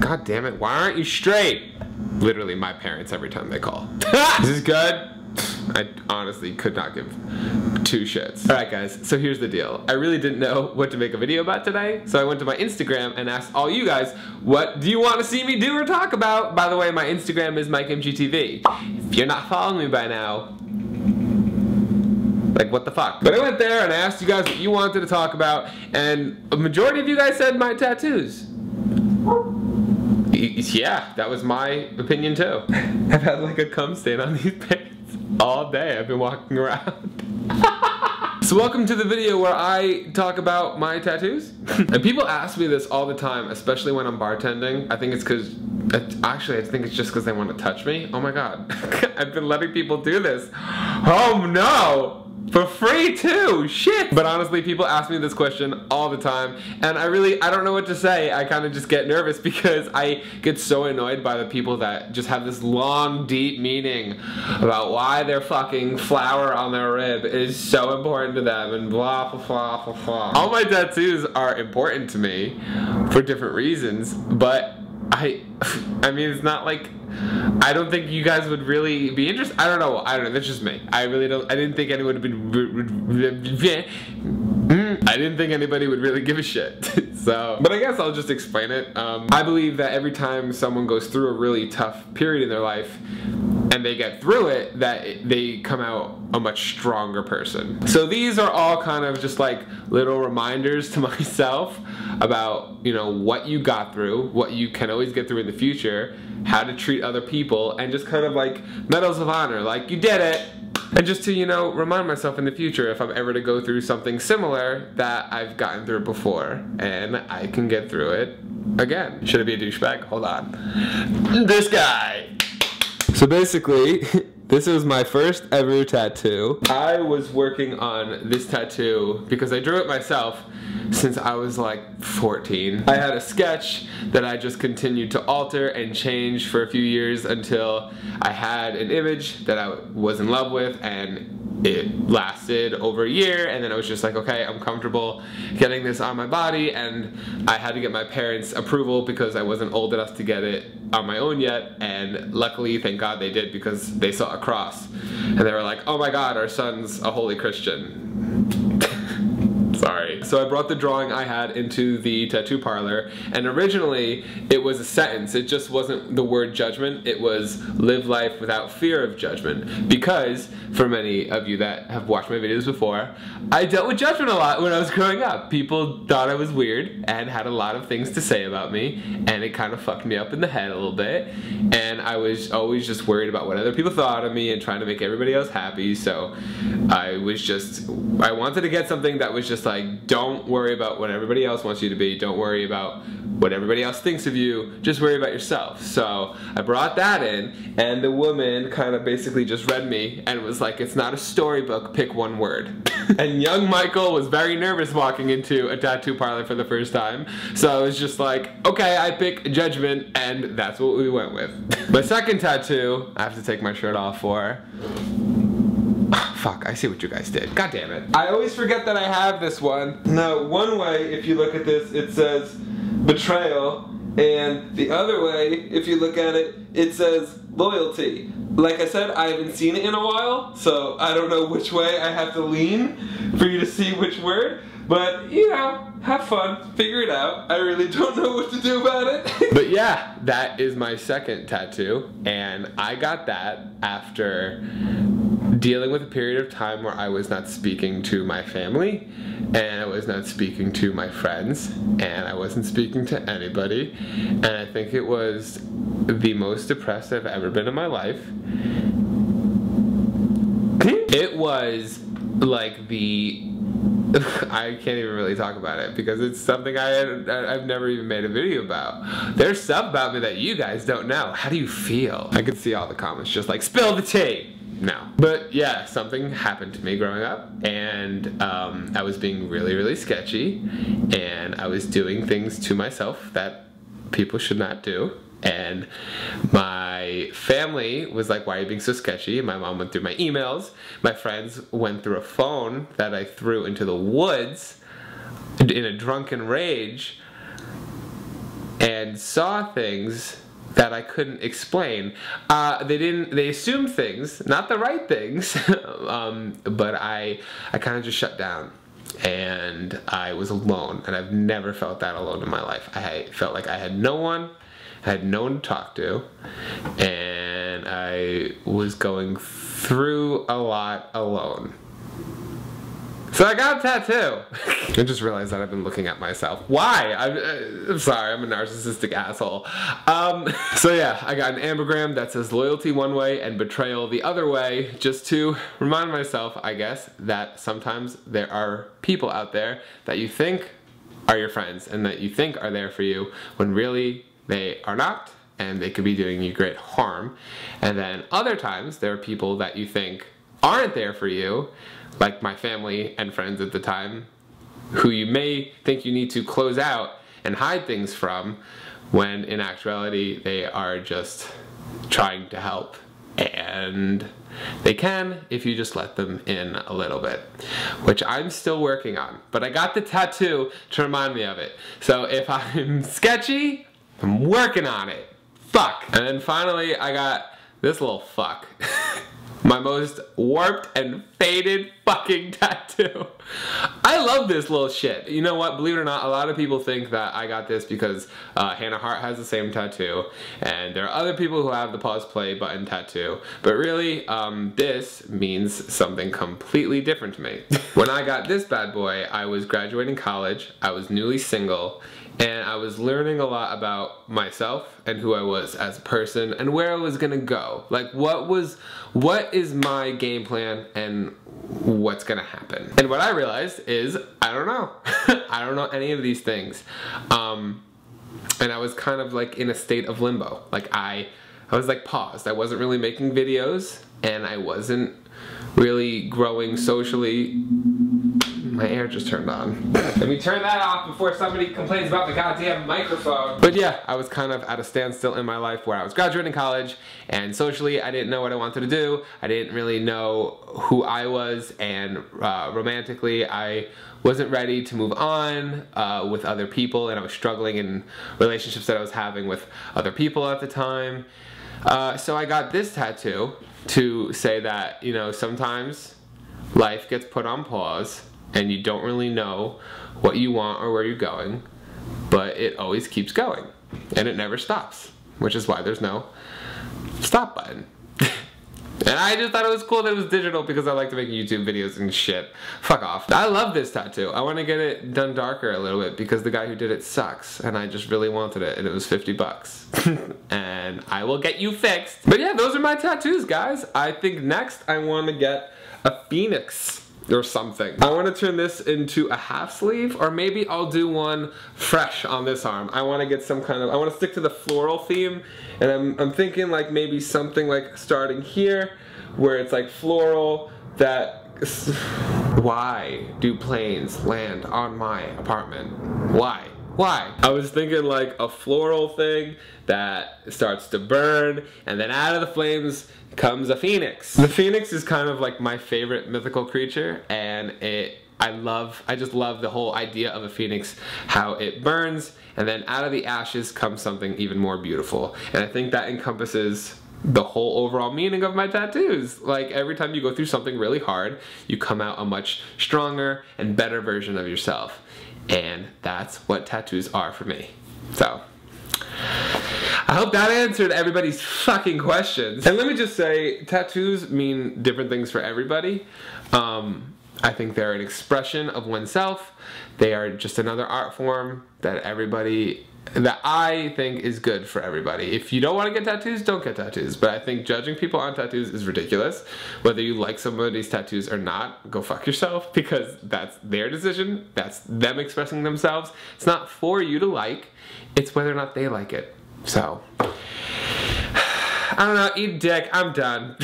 God damn it, why aren't you straight? Literally my parents every time they call. Is this good? I honestly could not give two shits. Alright guys, so here's the deal. I really didn't know what to make a video about today, so I went to my Instagram and asked all you guys, what do you want to see me do or talk about? By the way, my Instagram is MikeMGTV. If you're not following me by now, like, what the fuck? But I went there and I asked you guys what you wanted to talk about, and a majority of you guys said my tattoos. Yeah, that was my opinion too. I've had like a cum stain on these pants all day. I've been walking around. So welcome to the video where I talk about my tattoos. And people ask me this all the time, especially when I'm bartending. I think it's because, actually I think it's just because they want to touch me. Oh my god. I've been letting people do this. Oh no! For free too, shit! But honestly, people ask me this question all the time, and I don't know what to say. I kind of just get nervous because I get so annoyed by the people that just have this long, deep meaning about why their fucking flower on their rib is so important to them, and blah, blah, blah, blah, blah. All my tattoos are important to me for different reasons, but I mean, it's not like, I don't think you guys would really be interested. I don't know, that's just me. I didn't think anyone would really give a shit. So, but I guess I'll just explain it. I believe that every time someone goes through a really tough period in their life, and they get through it, that they come out a much stronger person. So these are all kind of just like little reminders to myself about, you know, what you got through, what you can always get through in the future, how to treat other people, and just kind of like medals of honor, like you did it. And just to, you know, remind myself in the future if I'm ever to go through something similar that I've gotten through before and I can get through it again. Should I be a douchebag? Hold on. This guy. So basically, this was my first ever tattoo. I was working on this tattoo because I drew it myself since I was like 14. I had a sketch that I just continued to alter and change for a few years until I had an image that I was in love with, and it lasted over a year, and then I was just like, okay, I'm comfortable getting this on my body, and I had to get my parents' approval because I wasn't old enough to get it on my own yet, and luckily, thank God they did, because they saw a cross, and they were like, oh my god, our son's a holy Christian. Sorry. So I brought the drawing I had into the tattoo parlor, and originally it was a sentence. It just wasn't the word judgment. It was live life without fear of judgment. Because, for many of you that have watched my videos before, I dealt with judgment a lot when I was growing up. People thought I was weird and had a lot of things to say about me, and it kind of fucked me up in the head a little bit. And I was always just worried about what other people thought of me and trying to make everybody else happy. So I wanted to get something that was just like, don't worry about what everybody else wants you to be, don't worry about what everybody else thinks of you, just worry about yourself. So I brought that in, and the woman kind of basically just read me and was like, it's not a storybook, pick one word. And young Michael was very nervous walking into a tattoo parlor for the first time, so I was just like, okay, I pick judgment, and that's what we went with. My second tattoo, I have to take my shirt off for. Fuck, I see what you guys did. God damn it. I always forget that I have this one. Now, one way, if you look at this, it says betrayal, and the other way, if you look at it, it says loyalty. Like I said, I haven't seen it in a while, so I don't know which way I have to lean for you to see which word, but, you know, have fun, figure it out. I really don't know what to do about it. But yeah, that is my second tattoo, and I got that after dealing with a period of time where I was not speaking to my family, and I was not speaking to my friends, and I wasn't speaking to anybody, and I think it was the most depressed I've ever been in my life. It was like I can't even really talk about it because it's something I've never even made a video about. There's stuff about me that you guys don't know. How do you feel? I could see all the comments just like, spill the tea! No. But yeah, something happened to me growing up, and I was being really, really sketchy, and I was doing things to myself that people should not do. And my family was like, why are you being so sketchy? My mom went through my emails. My friends went through a phone that I threw into the woods in a drunken rage. And and saw things that I couldn't explain. They assumed things, not the right things, but I kind of just shut down. And I was alone, and I've never felt that alone in my life. I felt like I had no one, I had no one to talk to, and I was going through a lot alone. So I got a tattoo. I just realized that I've been looking at myself. Why? I'm sorry, I'm a narcissistic asshole. So yeah, I got an ambergram that says loyalty one way and betrayal the other way, just to remind myself, I guess, that sometimes there are people out there that you think are your friends and that you think are there for you when really they are not, and they could be doing you great harm. And then other times there are people that you think aren't there for you, like my family and friends at the time, who you may think you need to close out and hide things from, when in actuality they are just trying to help. And they can if you just let them in a little bit, which I'm still working on. But I got the tattoo to remind me of it. So if I'm sketchy, I'm working on it. Fuck. And then finally I got this little fuck. My most warped and faded fucking tattoo. I love this little shit. You know what? Believe it or not, a lot of people think that I got this because Hannah Hart has the same tattoo, and there are other people who have the pause play button tattoo. But really, this means something completely different to me. When I got this bad boy, I was graduating college, I was newly single, and I was learning a lot about myself and who I was as a person and where I was gonna go. Like, what is my game plan and what's gonna happen? And what I realized is, I don't know. I don't know any of these things. And I was kind of like in a state of limbo. Like I was like paused. I wasn't really making videos, and I wasn't really growing socially. My air just turned on. Let me turn that off before somebody complains about the goddamn microphone. But yeah, I was kind of at a standstill in my life where I was graduating college, and socially I didn't know what I wanted to do. I didn't really know who I was, and romantically I wasn't ready to move on with other people, and I was struggling in relationships that I was having with other people at the time. So I got this tattoo to say that, you know, sometimes life gets put on pause and you don't really know what you want or where you're going, but it always keeps going and it never stops, which is why there's no stop button. And I just thought it was cool that it was digital because I like to make YouTube videos and shit. Fuck off. I love this tattoo. I want to get it done darker a little bit because the guy who did it sucks, and I just really wanted it, and it was 50 bucks. And I will get you fixed. But yeah, those are my tattoos, guys. I think next I want to get a phoenix or something. I want to turn this into a half sleeve, or maybe I'll do one fresh on this arm. I want to get some kind of, I want to stick to the floral theme, and I'm thinking like maybe something like starting here where it's like floral that, why do planes land on my apartment? Why? Why? I was thinking like a floral thing that starts to burn, and then out of the flames comes a phoenix. The phoenix is kind of like my favorite mythical creature, and I just love the whole idea of a phoenix, how it burns, and then out of the ashes comes something even more beautiful. And I think that encompasses the whole overall meaning of my tattoos. Like, every time you go through something really hard, you come out a much stronger and better version of yourself. And that's what tattoos are for me. So, I hope that answered everybody's fucking questions. And let me just say, tattoos mean different things for everybody. I think they're an expression of oneself. They are just another art form that I think is good for everybody. If you don't want to get tattoos, don't get tattoos. But I think judging people on tattoos is ridiculous. Whether you like somebody's tattoos or not, go fuck yourself, because that's their decision. That's them expressing themselves. It's not for you to like. It's whether or not they like it. So, I don't know, eat dick, I'm done.